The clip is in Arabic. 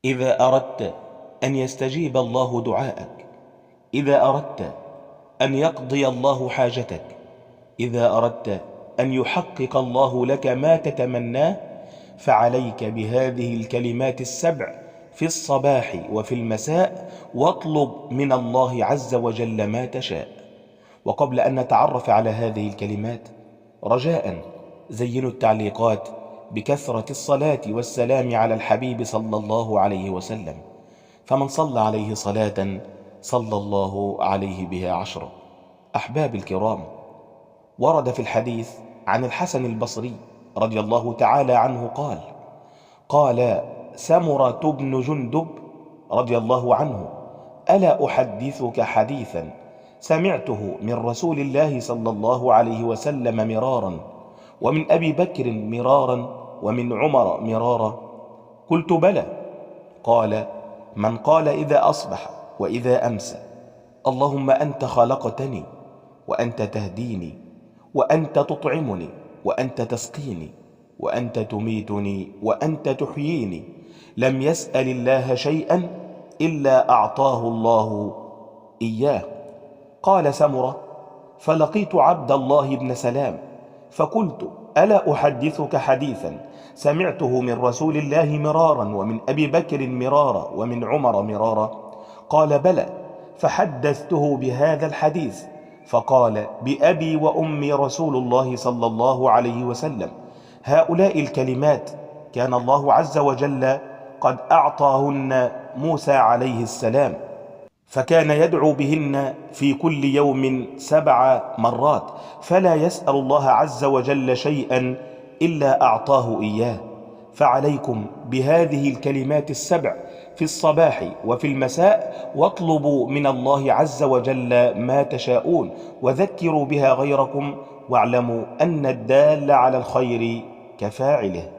إذا أردت أن يستجيب الله دعاءك، إذا أردت أن يقضي الله حاجتك، إذا أردت أن يحقق الله لك ما تتمناه، فعليك بهذه الكلمات السبع في الصباح وفي المساء، واطلب من الله عز وجل ما تشاء. وقبل أن نتعرف على هذه الكلمات، رجاء زينوا التعليقات بكثرة الصلاة والسلام على الحبيب صلى الله عليه وسلم، فمن صلى عليه صلاة صلى الله عليه بها 10. أحباب الكرام، ورد في الحديث عن الحسن البصري رضي الله تعالى عنه قال سمرة بن جندب رضي الله عنه: ألا أحدثك حديثا سمعته من رسول الله صلى الله عليه وسلم مرارا، ومن أبي بكر مرارا، ومن عمر مرارا؟ قلت: بلى. قال: من قال إذا أصبح وإذا أمسى: اللهم أنت خلقتني وأنت تهديني وأنت تطعمني وأنت تسقيني وأنت تميتني وأنت تحييني، لم يسأل الله شيئا إلا أعطاه الله إياه. قال سمرة: فلقيت عبد الله بن سلام فقلت: ألا أحدثك حديثا سمعته من رسول الله مرارا، ومن أبي بكر مرارا، ومن عمر مرارا؟ قال: بلى. فحدثته بهذا الحديث، فقال: بأبي وأمي رسول الله صلى الله عليه وسلم، هؤلاء الكلمات كان الله عز وجل قد أعطاهن موسى عليه السلام، فكان يدعو بهن في كل يوم 7 مرات، فلا يسأل الله عز وجل شيئا إلا أعطاه إياه. فعليكم بهذه الكلمات السبع في الصباح وفي المساء، واطلبوا من الله عز وجل ما تشاءون، وذكروا بها غيركم، واعلموا أن الدال على الخير كفاعله.